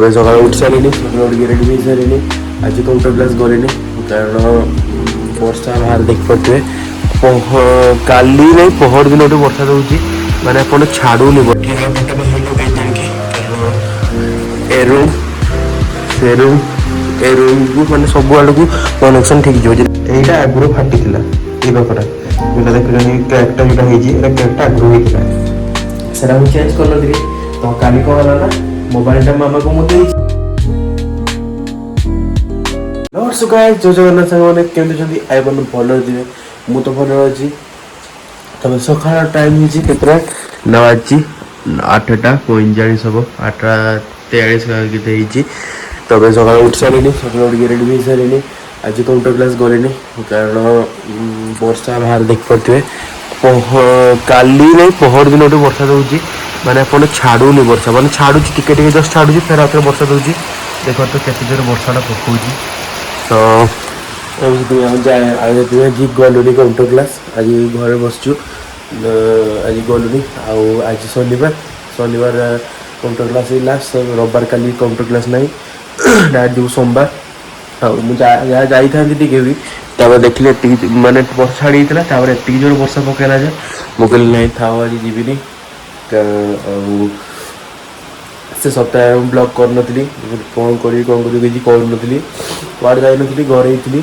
सकाल उठ सारे रेडी हो सारे आज कंप्यूटर क्लास गले कारण वर्षा बाहर देख पारे काली नहीं पहर दिन गोटे वर्षा दूसरी मैंने आप छाड़ूनी से रूम को मैंने सब आड़ को कनेक्शन ठीक जो यहाँ आगुरी फाटी ये पाखटा जो देख क्रैकटा जो क्रैकटा आगुरी होता है मुझे चेंज कर नी तो काली कौन है ना मोबाइल मामा को मुझे नमस्कार जय जगन्नाथ सारे केमी आई बन भल थे मु तो भल अच्छी तब सका टाइम होता ना आज 8:45 हम 8:43 तब सका उठ सारे सका उठ रेडी हो सारे आज कंप्यूटर क्लास गले कारण वर्षा बाहर देख पारे काली नहीं पहर दिन गोटे वर्षा दूसरी मैंने आप छाड़ूनी वर्षा मैंने छाड़ू टिके जस्ट छाड़ू फिर आउे वर्षा दूसरी देख तो केते जोर वर्षाटा पकाऊँ तो जी गलुनी कंप्यूटर क्लास आज घर बसचु आज गलुनी आज शनिवार कंप्यूटर क्लास लास्ट रविवार काली कंप्यूटर क्लास ना डायरेक्ट जो सोमवार मुझे भी तापर देखिए माने वर्षा छाड़ी एति जोर वर्षा पकेला जे मुझे नहीं था आज जीविनी से सप्ताह ब्लॉग कर नी कौन करी किसी करूनी कड़े जाइनी घरे ही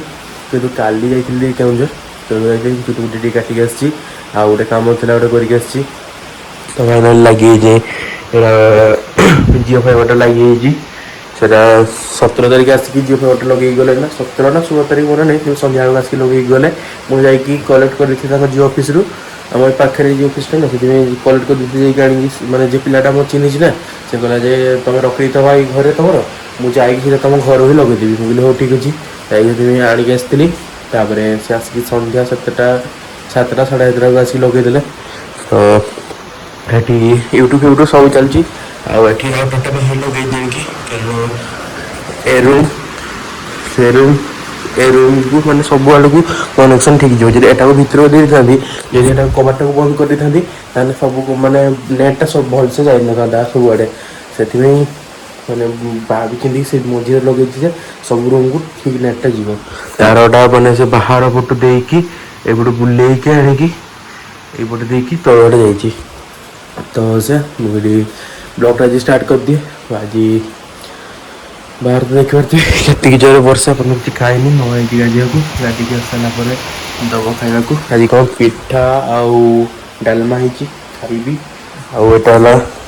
कि काली जाइए केउझर तेणु चुटुकुटी काटिक आसी गोटे कम था गोटे करके तो फाइनाल लगे जिओ फाइबर लगे से 17 तारीख आसिक जिओ फाइबर लगे गले ना 17 ना 16 तारीख मन नहीं सन्ध्या आसिक लगे गले मुझे कलेक्ट कर जिओ ऑफिस रु आम पाखे जो ऑफिसटा ना से कलेक्ट कर आनी माने जो पिलाटा मोर चिन्हिच ना से कहला जे तुम रखी तो भाई घरे तुम मुझे तुम घर ही लगेदेवी मुझे हाँ ठीक अच्छे जाइए आणिक आसती से आसिक सन्ध्या 7टा 7:30 को आसिक लगेदे तो ये यूट्यूब सब चलती लगे से रूम को मैंने सब आड़ को कनेक्शन ठीक जो यहाँ भितर दे था जब कबाटा को बंद कर दी था सब माने नेटा सब भलसे जाता सब आड़े से मैंने भाई से मझे लगे सब रूम को ठीक नेटा जीव तारटा मैंने से बाहर पट देपटे बुले आपटे देकी तलटे जा तो से मुझे ब्लॉग आज स्टार्ट कर दिए आज बाहर तो देख पारे के जोर वर्षा किसी खाएनी नई गाड़ी को गाड़ी की आसारापर दब खावा को आज कौन पिठा आउ डालमा खाइबी आटा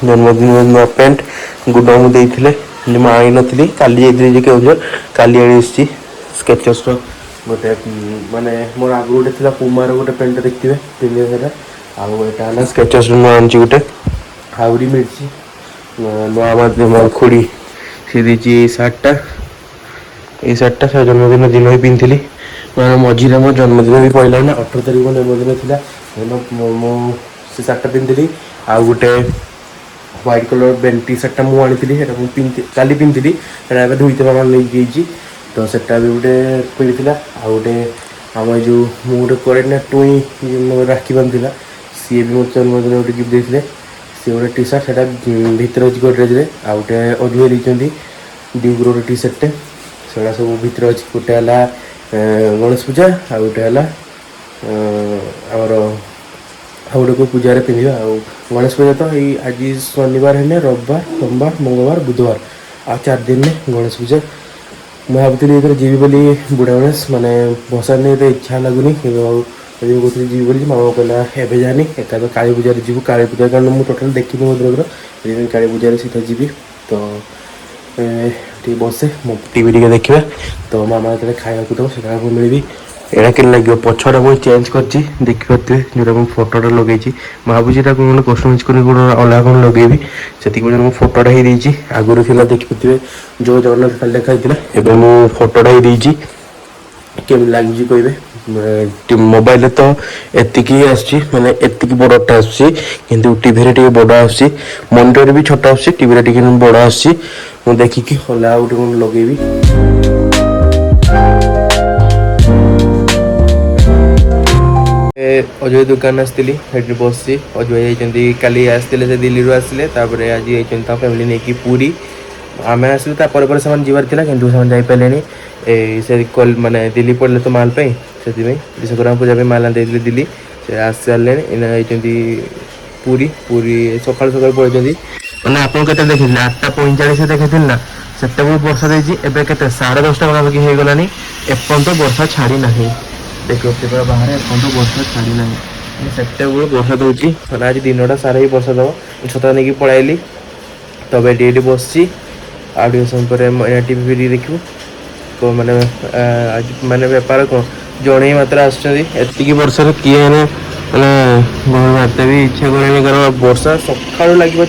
जन्मदिन नुआ पैंट गुड मुझे मैं आई नी काली जाइए केउझर काली आनी स्केचर्स गोटे माने मोर आगु गोटे थी पुमार गोटे पैंट देखते पिंधे आटा स्केचर्स नुआ आनी गोटे हाउरी मिर्ची नुआ खुड़ी सी दी सार्टा ये सार्टा से जन्मदिन दिन ही पिंधि मैं मझे मो जन्मदिन भी पड़ा ना 18 तारीख मो जन्मदिन था से सार्टा पिंधि आउ गोटे व्हाइट कलर बेल्ट टी सार्टा मुझे पिंधि काली पिंधि धोईते मामा नहीं तो सेटा भी गोटे पिंधि आउ गोटे आम जो मुझे करे ना टुई राखी बांधा सी भी मो जन्मदिन गोटे गिफ्ट देते सी गोटे टी सार्ट से भितर अच्छी गोदरेज आ गोटे अजुए देती डिग्रो गोटे टी सार्टे से सब भितर अच्छी गोटे है गणेश पूजा आ गोटे है आमर गोटे को पूजा पिंधा गणेश पूजा तो ये आज शनिवार है रविवार सोमवार मंगलवार बुधवार आ 4 दिन में गणेश पूजा मैं भावती जीवी बोली बुढ़ा गणेश माने भसा नहीं तो इच्छा लगुनि कहती जी बोली मामा कहला एवं जानी एका तो काली पूजा जीव काली पूजा कारण मुझे टोटाल देखनी भद्रक काली पूजा सीधा जी तो टी बसे टीवी टी देखा तो मामा जो खाया दब से मिली एटा के लगे पछटा मुझे चेंज कर देखिए जो फोटोटा लगे भावुँ कौन कस्टमाइज कर अलग कौन लगे से फोटोटा ही आगुरी थी देखिए जो जगन्नाथ खाली देखा मुझे फोटोटा ही केमी लगे कहे मोबाइल तो एतिकी आसची माने एतिकी बड़टा आसची किंतु टीवी रे टिके बड़ आसची मॉनिटर भी छोटा आसची टीवी रे टिके बड़ आसची मु देखि कि होला आउट कोन लगेबी अजय दुकान आसतिली हेड बसची अजय जाइचंदी काली आसतिले से दिल्ली रो आसले तापरे आज जाइचंदी ता फैमिली नेकी पूरी आम आसलु से जीवार था कि जापारे से मानने दिल्ली पड़े तो माल से विश्वकर्मा पूजा माल दे दिल्ली से आस सारे पूरी पूरी सका सका पड़े मैंने आप देखी 8:45 देखी ना से वर्षा देती एवं के 10:30 पाखापाखि हो गलानी एपर्त वर्षा छाड़ी ना देखिए बाहर एपर्त वर्षा छाड़ी ना से वर्षा दूसरी आज दिनटा सारा ही वर्षा दब छता नहीं पलैली तब ये बस आगे समय पर टीवी देखू तो मैंने आज मैंने बेपार कौन जड़े मात्र आसती वर्षा किए मैंने भी इच्छा करें वर्षा सका लगे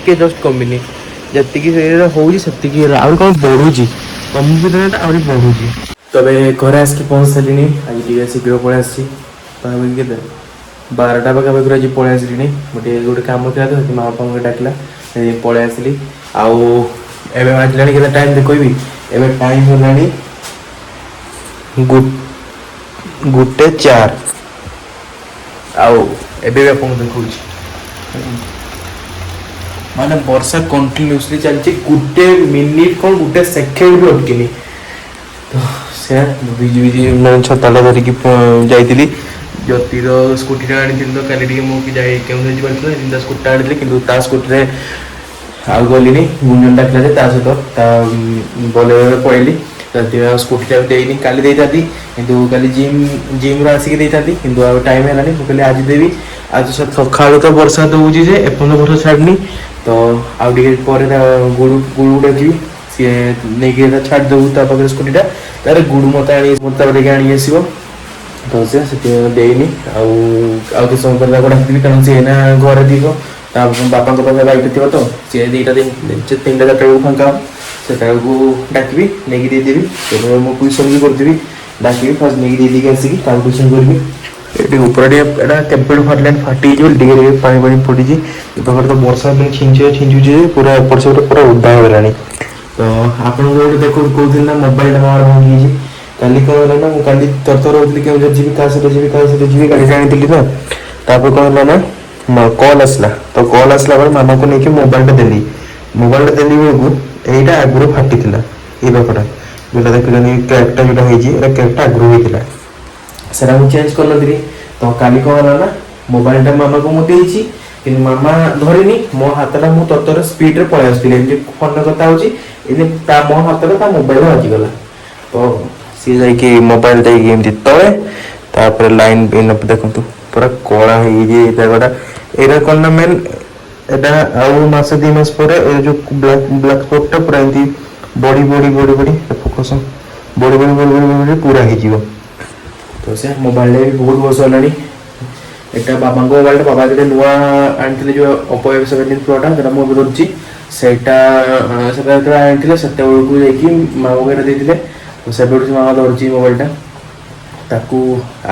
टे जस्ट कमिनी जी हो कौन बढ़ुची कमी भी बढ़ुची तब घर आसिक पहुँच सारे आज टे शीघ्र पलि आसी 12टा पाखापाखि आज पलि आसली गोटे गोटे कम था तो माँ बापा डाकला पलि आसली आउ बाजला टाइम देखी एवं टाइम है 1:04 आप देखा माने वर्षा कंटिन्यूसली चलती 1 मिनिट कौन 1 सेकेंड भी अटकिनी तो से भिजी भिजी मैं छता धरिकी जाइली ज्योतिर स्कूटी आनी तो कल मुझे के स्कूटी आनी कि स्कूटी आउ गलिनी गुंजन डाकिला सहित बोलेरो पड़ेली स्कूटी देनी काली किंतु काली जिम आसिक टाइम है मुझे आज देवी आज सका तो वर्षा दूसरी जे एपर्त वर्षा छाड़नी तो आउ गुड़ डाकि सी नहीं छाड़ दू पाखे स्कूटीटा तार गुड़ मत आनी आस तो देनी आउ समय पर डाकि कारण सी घर थी बापा पाखे बैक थी तो सी 2टा 3टा 4टा फाँका से डाकि नहीं देदेवी तो मुझे ट्यूशन भी करी डाकि फास्ट नहीं देदेक आसिक ट्यूशन करी ये ऊपर केपेट फाटल फाटी पानी पानी पड़ी पाखे तो वर्षा छिंचुचे पूरा एपट सेपट पूरा उदा हो गलानी तो आप देखो कहते ना मोबाइल मार भांगी काली कौन है ना मुझे तरतर होती क्यों जी क्या जी गाड़ी आनी ना तापर कौन है ना कल आसला तो कल आसला मामा को लेकिन मोबाइलटा देली देली बेलू यहीटा आगुरी फाटी ये पाखटा जोटा देखिए क्रैकटा जोटा होता क्रैकटा आगुरी होता सेटा मुझे चेंज कर नी तो काली कौन है ना मोबाइलटा मामा को मुझे कि मामा धरनी मो हाथटा मुझे तरतर स्पीड रे पलि आसती फोन कथा हो मो हाथ मोबाइल बाजिगला तो सी जा मोबाइल देमती तले तापर लाइन देखो पूरा कला होगा यहाँ कौन ना मेन एटा आउ मास 2 मास पर जो ब्लैक स्पॉटटा पूरा एमती बड़ी बड़ी बड़ी बड़ी फोकस बड़ी बड़ी बड़ी बड़ी बड़ी पूरा हो तो से मोबाइल भी बहुत वर्ष होगा यहाँ बाबा मोबाइल बाबा जो नुआ आनी जो ओप्पो F17 प्रोटा जो मुझे धरती सेटा आनी से माँ वगैरह देते तो से मामा धरती मोबाइलटा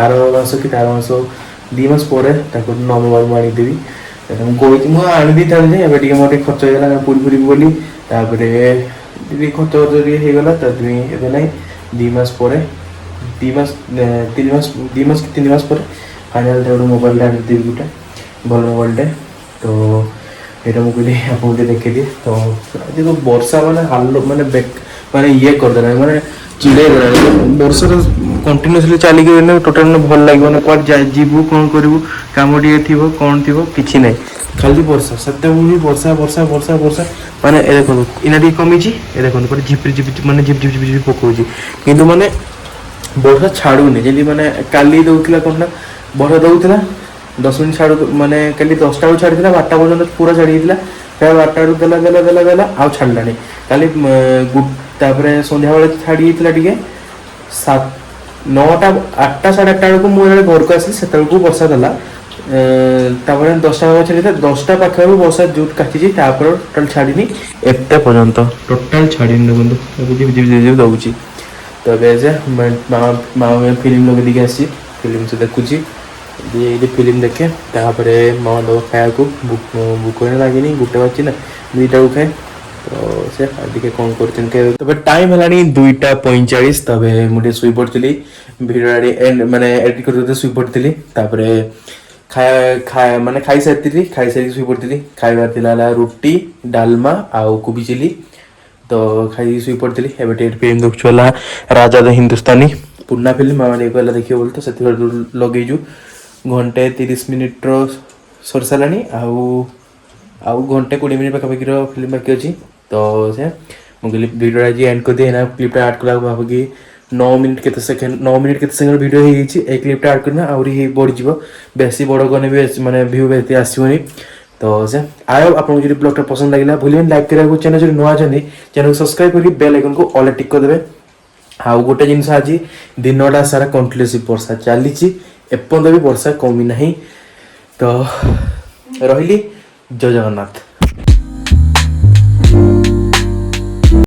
आर मास कि तार मास 2 मास पर नवा मोबाइल मुझे आनीदेवी मुझे मुझे आनी था मोटे खर्च होगा पूरी पूरी बोली खर्च होगला ना 2 मास पर 2 मास 3 मास पर फाइनाल गोटे मोबाइल आनीदेवी गोटे भल मोबाइलटे तो यहाँ मुझे आपको देखे दिए तो जो वर्षा माने हाल माने माने ये करदे माने चिड़े वर्षा कंटिन्यूसली चलिए टोटाल भल लगे कौन जीवु कौन करूँ कम टे थी कौन थी कि ना खाली वर्षा से वर्षा वर्षा वर्षा वर्षा माने देखो इना टे कमी देखो पूरा झिपरी झिपी माने झिप झिप झिप पकाऊँ कि माने वर्षा छाड़ूनी जमी माने काली दौला कौन ना वर्षा दौला 10 मिनट छाड़ माने कल 10टा बेलू छाड़ी 12टा पर्यटन पूरा छाड़ी फिर 12टा बेलू देला देला देला देला आउ छाड़लानी काली सन्ध्या बेले छाड़ी टे 9टा 8टा 8:30 बेलू मुझे घर को आसली से वर्षा देला 10टा छाड़ी 10टा पाखे वर्षा जोट काटी टोटाल छाड़ी एत पर्यंत टोटाल छाड़ी देखो दौची तो मामा फिल्म लगे देखिए आसी फिल्म से देखुची ये फिल्म देखे तापर मामा दब खाया को भूक लगे गोटे बाजी ना 2टा को खाए तो से कौन कर टाइम है 2:45 तब मुझे शुई पड़ी भिडियो माने एडिट करते शुई पड़ी खाया माने खाई सारी शुई पड़ी खाइबार रुटी डालमा आउ कोबी चिली तो खाई शुई पड़ी एवं टे फिल्म देखुला राजा द हिंदुस्तानी पुराना फिल्म मामा नहीं कहला देखिए बोल तो से लगेजु घंटे 30 मिनिट्र सर सारानी आउ घंटे 20 मिनिट पाखापाखि फिल्म बाकी अच्छी तो से मुझे भिडियो आज एंड कर दिए क्लिप्टा आड कला भाव कि 9 मिनिट के सेकेंड 9 मिनिट के सेकेंड भिडियो हो क्लिप्टा आड करना आहरी बढ़ बेसी बड़ कने भी माने व्यू बेसी आसोनी तो से आयो आपको जो ब्लॉग पसंद लगे भूल लाइक करा चैनल जो नुआ चैनल को सब्सक्राइब करके बेल आइकन को ऑल टिक कर देवे आउ गोटे जिनस आज दिनटा सारा कंटिन्यूअसली वर्षा चली एपर्यंत भी वर्षा कमी ना तो रही जय जगन्नाथ।